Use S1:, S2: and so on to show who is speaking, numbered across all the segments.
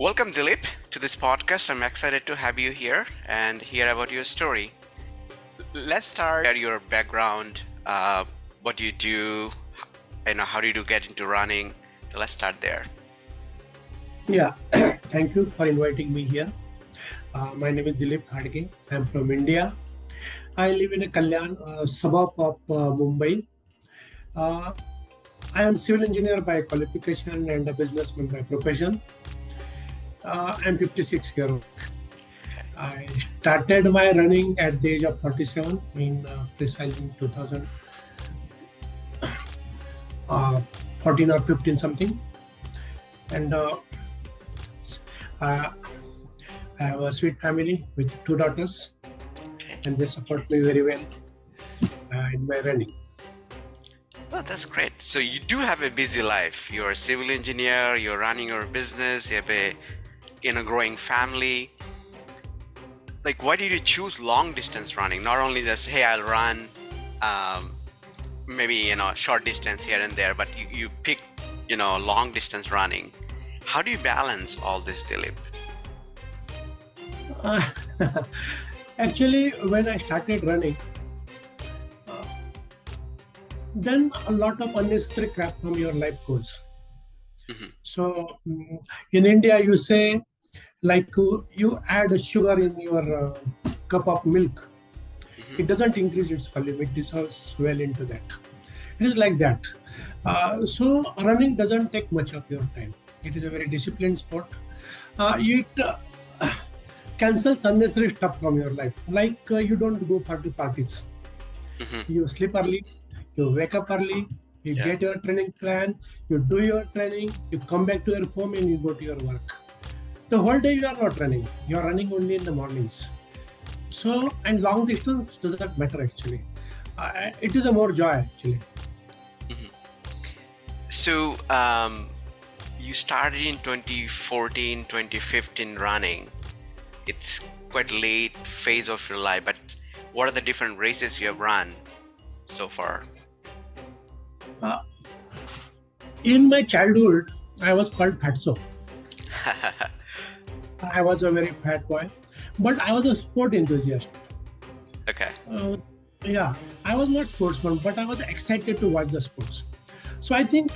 S1: Welcome, Dilip, to this podcast. I'm excited to have you here and hear about your story. Let's start at your background. What do you do? How did you get into running? Let's start there.
S2: Yeah, thank you for inviting me here. My name is Dilip Ghadge. I'm from India. I live in a Kalyan, suburb of Mumbai. Uh, I am civil engineer by qualification and a businessman by profession. I'm 56 years old. I started my running at the age of 47 in precisely 2014 or 15 something. And I have a sweet family with 2 daughters, and they support me very well in my running.
S1: Well, that's great. So you do have a busy life. You're a civil engineer, you're running your business, you have a growing family. Like, why did you choose long distance running? Not only just, hey, I'll run maybe, short distance here and there, but you pick, long distance running. How do you balance all this, Dilip?
S2: Actually, when I started running, then a lot of unnecessary crap from your life goes.
S1: Mm-hmm.
S2: So in India, you say, like you add sugar in your cup of milk.
S1: Mm-hmm.
S2: It doesn't increase its volume, it dissolves well into that. It is like that. So running doesn't take much of your time. It is a very disciplined sport. It cancels unnecessary stuff from your life. Like you don't go for the parties.
S1: Mm-hmm.
S2: You sleep early, you wake up early, you get your training plan, you do your training, you come back to your home and you go to your work. The whole day you are not running. You are running only in the mornings. So, and long distance doesn't matter actually. It is a more joy actually.
S1: Mm-hmm. So, you started in 2014, 2015 running. It's quite late phase of your life, but what are the different races you have run so far?
S2: In my childhood, I was called Fatso. I was a very fat boy, but I was a sport enthusiast.
S1: Okay.
S2: Yeah, I was not sportsman, but I was excited to watch the sports. So I think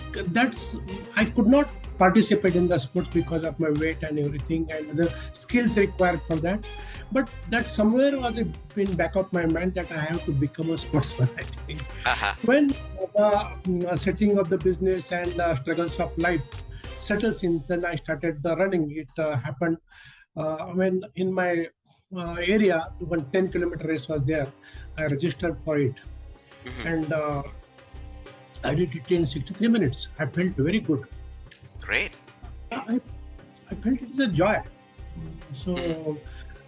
S2: I could not participate in the sports because of my weight and everything and the skills required for that. But that somewhere was in back of my mind that I have to become a sportsman, I think.
S1: Uh-huh.
S2: When the setting of the business and struggles of life settles in, then I started the running. It happened when in my area, one 10-kilometer race was there. I registered for it.
S1: Mm-hmm.
S2: And I did it in 63 minutes. I felt very good.
S1: Great.
S2: I felt it is a joy. So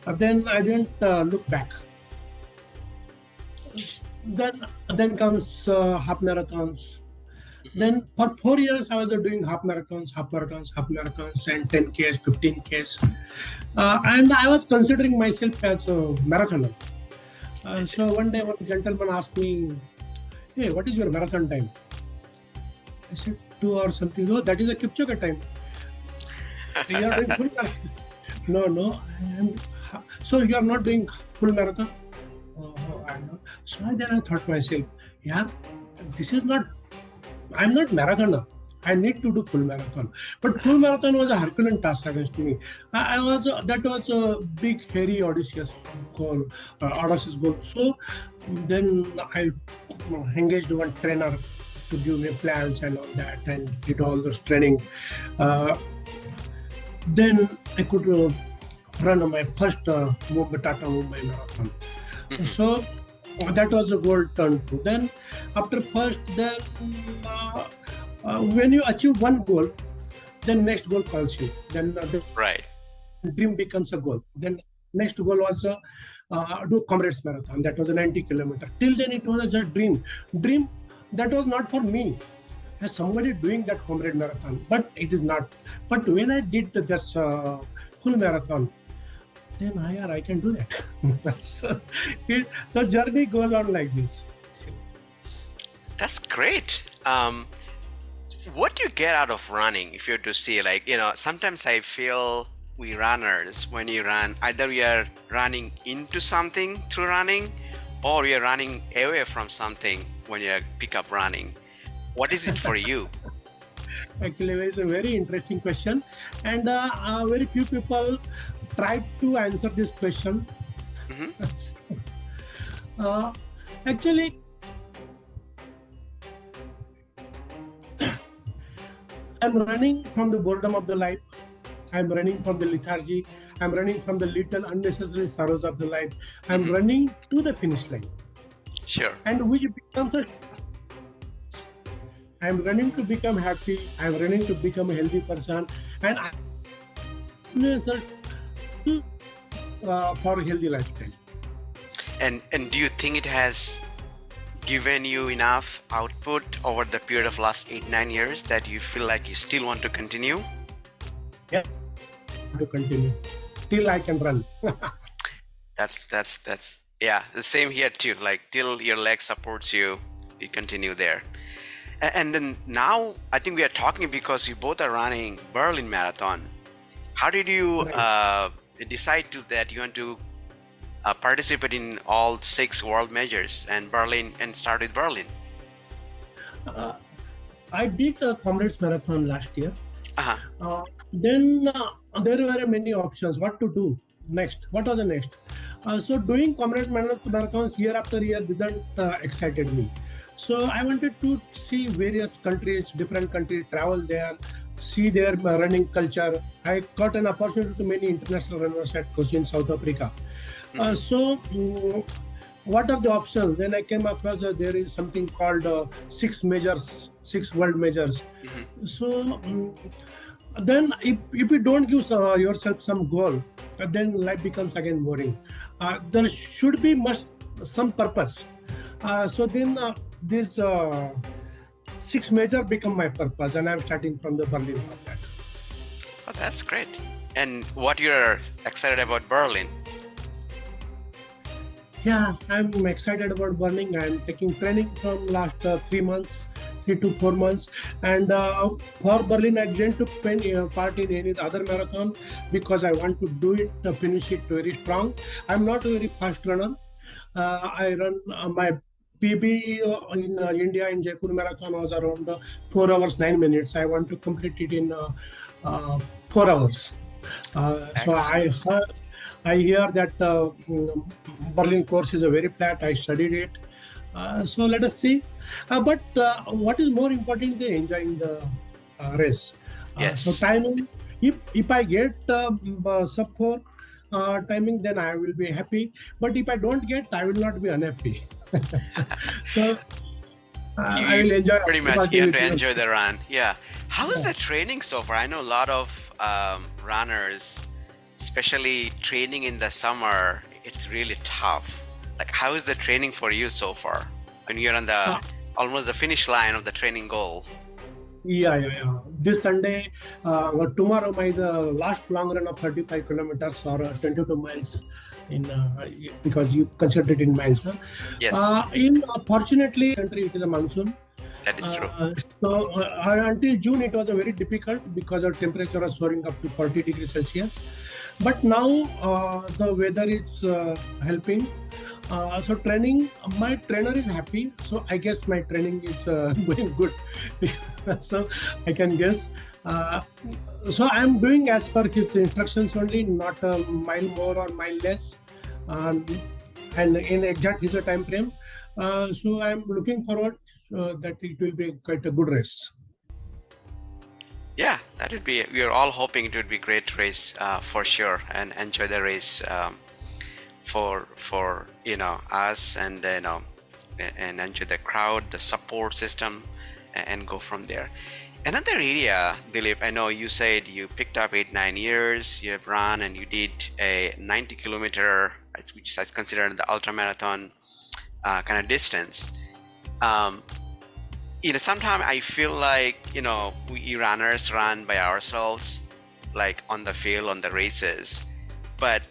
S2: then I didn't look back. Then comes half marathons. Then for 4 years I was doing half marathons, and 10Ks, 15Ks. And I was considering myself as a marathoner. So one day one gentleman asked me, hey, what is your marathon time? I said 2 hours something. Oh, that is a Kipchoge time. You are doing full marathon. No. So you are not doing full marathon? Oh, I'm not. So then I thought myself, yeah, I'm not marathoner. I need to do full marathon. But full marathon was a Herculean task against me. That was a big, hairy, audacious goal. So then I engaged one trainer to give me plans and all that, and did all those training. Then I could run my first Mumbai marathon.
S1: Mm-hmm.
S2: So that was a goal turned to. Then after first, then when you achieve one goal, then next goal calls you. Then the dream becomes a goal. Then next goal was do Comrades Marathon. That was a 90-kilometer. Till then it was a dream. Dream that was not for me. There's somebody doing that Comrade Marathon, but it is not. But when I did this full marathon, then I can do that. So the journey goes on like this.
S1: That's great. What do you get out of running? If you're to see, like, sometimes I feel we runners, when you run, either we are running into something through running, or you're running away from something when you pick up running. What is it for you?
S2: Actually, it's a very interesting question, and very few people try to answer this question.
S1: Hmm.
S2: uh, Actually, I'm running from the boredom of the life. I'm running from the lethargy. I'm running from the little unnecessary sorrows of the life. I'm
S1: Hmm.
S2: running to the finish line,
S1: Sure.
S2: and which becomes a. I'm running to become happy. I'm running to become a healthy person, and I'm for a healthy lifestyle.
S1: And do you think it has given you enough output over the period of last 8-9 years that you feel like you still want to continue?
S2: Yeah, to continue till I can run.
S1: That's yeah, the same here too. Like till your leg supports you, you continue there. And then now I think we are talking because you both are running Berlin Marathon. How did you
S2: Right.
S1: decide to that you want to participate in all 6 world majors and Berlin and start with Berlin?
S2: Uh, I did a Comrades Marathon last year.
S1: Uh-huh.
S2: Then there were many options what to do next. What was the next? So doing Comrades Marathons year after year didn't excited me. So I wanted to see various countries, different countries, travel there, see their running culture. I got an opportunity to many international runners at coach in South Africa.
S1: Hmm.
S2: What are the options? Then I came across there is something called six majors, six world majors.
S1: Hmm.
S2: So then if you don't give yourself some goal, then life becomes again boring. There should be much some purpose. So then this six major become my purpose, and I'm starting from the Berlin for that.
S1: Oh, that's great. And what you're excited about Berlin?
S2: Yeah, I'm excited about Berlin. I'm taking training from last 3 months, 3 to 4 months, and for Berlin, I didn't took part in any other marathon because I want to do it, finish it very strong. I'm not a very fast runner. I run my PB in India in Jaipur Marathon was around 4 hours 9 minutes. I want to complete it in 4 hours. So
S1: Excellent.
S2: I hear that Berlin course is a very flat. I studied it. So let us see. But what is more important is enjoying the race. So
S1: Yes.
S2: timing, if I get sub 4 timing, then I will be happy. But if I don't get, I will not be unhappy. So
S1: You,
S2: I
S1: you
S2: will enjoy
S1: pretty much you have to
S2: opportunity.
S1: enjoy the run. Yeah. How is
S2: Yeah.
S1: the training so far? I know a lot of runners, especially training in the summer, it's really tough. Like, how is the training for you so far? When you're on the
S2: Uh,
S1: almost the finish line of the training goal.
S2: yeah. This Sunday, tomorrow, my last long run of 35 kilometers or 22 miles in because you consider it in miles. Huh?
S1: Yes,
S2: Fortunately, country it is a monsoon.
S1: that is true.
S2: Until June, it was a very difficult because the temperature was soaring up to 40 degrees Celsius. But now the weather is helping. So training, my trainer is happy. So I guess my training is going good. So I can guess. So I'm doing as per his instructions only, not a mile more or mile less, um, and in exact his time frame. So I'm looking forward that it will be quite a good race.
S1: Yeah, that would be. We are all hoping it would be a great race for sure, and enjoy the race for us, and and enjoy the crowd, the support system, and go from there. Another area, Dilip, I know you said you picked up 8-9 years, you have run and you did a 90 kilometer, which is considered the ultra marathon kind of distance. Um, Sometimes I feel like, we runners run by ourselves, like on the field, on the races. But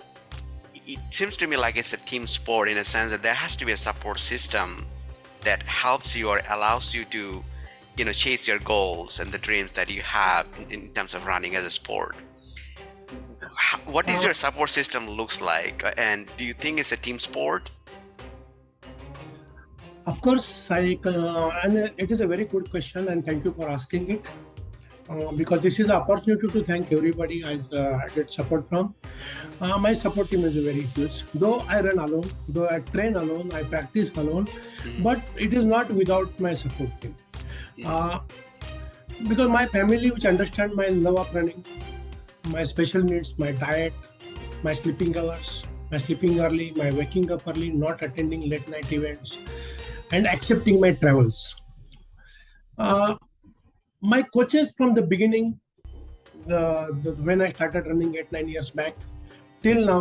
S1: it seems to me like it's a team sport in a sense that there has to be a support system that helps you or allows you to chase your goals and the dreams that you have in terms of running as a sport. What is
S2: Uh,
S1: your support system looks like, and do you think it's a team sport?
S2: of course, and it is a very good question, and thank you for asking it. Because this is an opportunity to thank everybody I get support from. My support team is very huge. Though I run alone, though I train alone, I practice alone,
S1: Mhm.
S2: but it is not without my support team.
S1: Mhm.
S2: Uh, because my family, which understand my love of running, my special needs, my diet, my sleeping hours, my sleeping early, my waking up early, not attending late night events, and accepting my travels. Uh, my coaches from the beginning, when I started running 8 9 years back till now,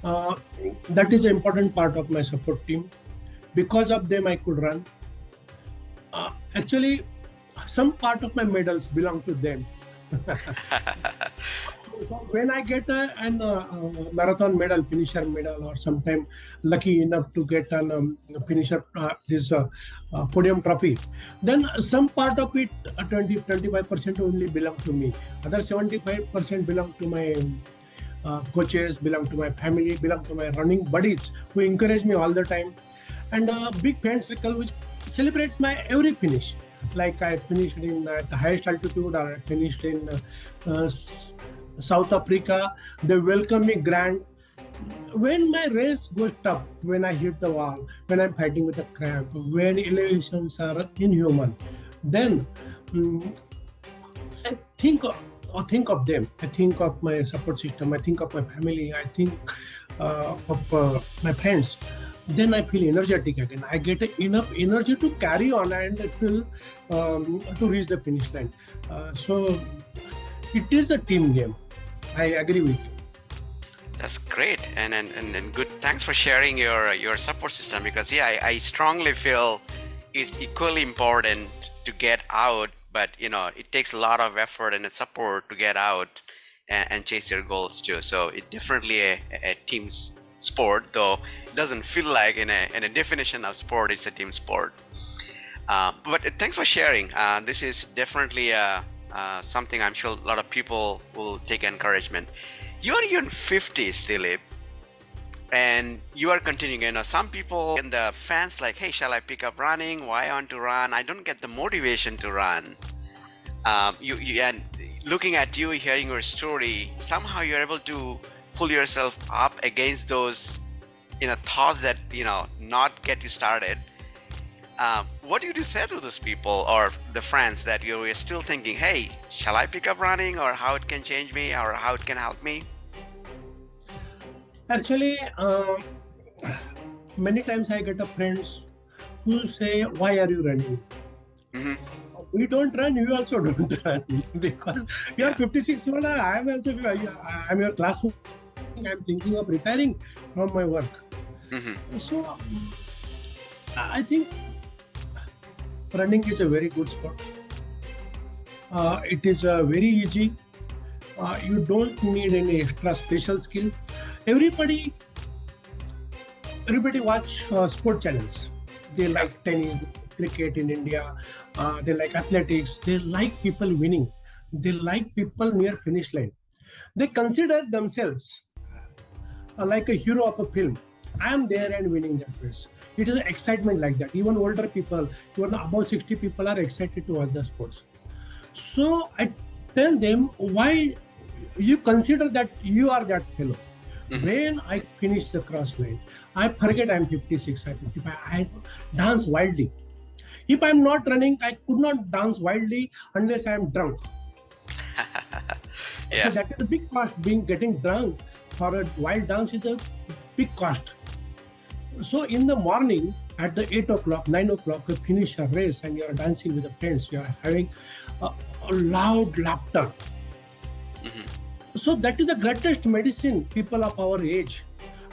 S2: uh, that is an important part of my support team. Because of them, I could run. Actually, some part of my medals belong to them. So when I get marathon medal, finisher medal, or sometime lucky enough to get an finisher this podium trophy, then some part of it, 20 25% only belong to me. Other 75% belong to my coaches, belong to my family, belong to my running buddies who encourage me all the time, and a big fan circle which celebrate my every finish. Like I finished in at the highest altitude, or I finished in South Africa. They welcome me grand. When my race goes tough, when I hit the wall, when I'm fighting with a cramp, when elevations are inhuman, then mm, I think of them. I think of my support system. I think of my family. I think of my friends. Then I feel energetic again. I get enough energy to carry on and to reach the finish line. So it is a team game. I agree with you.
S1: That's great, and good. Thanks for sharing your support system, because yeah, I strongly feel it's equally important to get out, but it takes a lot of effort and support to get out and chase your goals too. So it definitely a team sport, though it doesn't feel like in a definition of sport it's a team sport. But thanks for sharing. This is definitely something I'm sure a lot of people will take encouragement. You are in your 50s, Dilip, and you are continuing. Some people and the fans like, hey, shall I pick up running? Why I want to run? I don't get the motivation to run. You and looking at you, hearing your story, somehow you're able to pull yourself up against those thoughts that not get you started. What do you say to those people or the friends that you're still thinking, hey, shall I pick up running, or how it can change me, or how it can help me?
S2: Actually, many times I get a friends who say, "Why are you running?"
S1: Hmm.
S2: We don't run. You also don't run because you're
S1: Yeah.
S2: 56 old. I'm also. I'm your classmate. I'm thinking of retiring from my work.
S1: Hmm.
S2: So I think running is a very good sport. It is very easy. You don't need any extra special skill. Everybody, everybody watch sport channels. They
S1: Yeah.
S2: like tennis, cricket in India. They like athletics. They like people winning. They like people near finish line. They consider themselves like a hero of a film. I am there and winning that race. It is an excitement like that. Even older people, even above 60 people are excited to watch the sports. So I tell them, why you consider that you are that fellow.
S1: Hmm.
S2: When I finish the cross line, I forget I'm 56, I'm 55. I dance wildly. If I'm not running, I could not dance wildly unless I'm drunk. So
S1: Yeah.
S2: that is a big cost. Getting drunk for a wild dance is a big cost. So in the morning at the 8 o'clock, 9 o'clock, you finish a race and you are dancing with the friends. You are having a loud laughter.
S1: Hmm.
S2: So that is the greatest medicine, people of our age.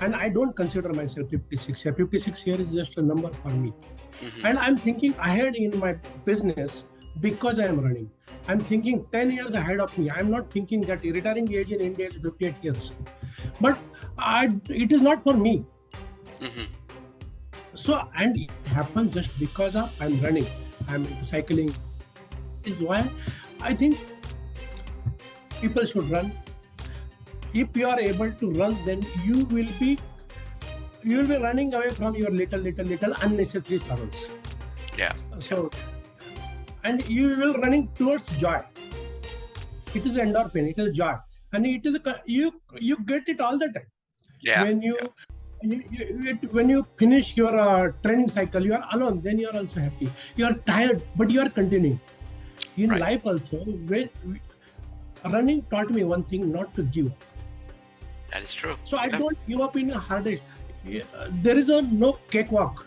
S2: And I don't consider myself 56 year. 56 year is just a number for me.
S1: Hmm.
S2: And I'm thinking ahead in my business because I am running. I'm thinking 10 years ahead of me. I'm not thinking that the retiring age in India is 58 years. But it is not for me.
S1: Hmm.
S2: So, and it happens just because of I'm running. I'm into cycling. Is why I think people should run. If you are able to run, then you will be running away from your little unnecessary sorrows.
S1: Yeah.
S2: So, and you will running towards joy. It is endorphin. It is joy, and it is you get it all the time.
S1: Yeah.
S2: When when you finish your training cycle, you are alone. Then you are also happy. You are tired, but you are continuing. In
S1: Right.
S2: life also, running taught me one thing: not to give up.
S1: That is true.
S2: So I
S1: Yeah.
S2: don't give up in a hardest. There is no cakewalk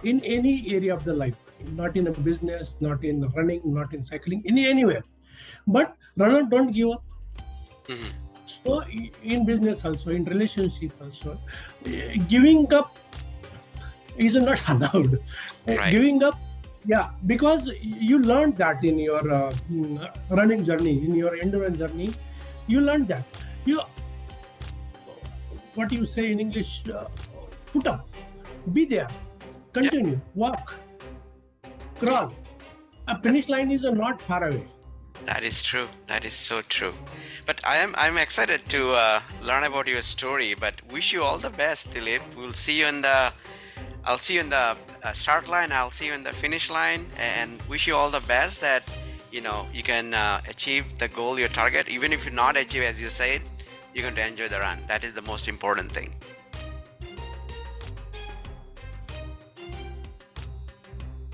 S2: in any area of the life. Not in a business, not in running, not in cycling, anywhere. But runners don't give up.
S1: Mhm.
S2: So in business also, in relationship also, giving up is not allowed.
S1: Right.
S2: Giving up, yeah, because you learned that in your running journey, in your endurance journey, you learned that. You, what you say in English, put up, be there, continue, walk, crawl. A finish line is not far away.
S1: That is true. That is so true. But I'm excited to learn about your story. But wish you all the best, Dilip. I'll see you in the start line. I'll see you in the finish line, and wish you all the best. That you can achieve the goal, your target. Even if you not achieve, as you said, you're going to enjoy the run. That is the most important thing.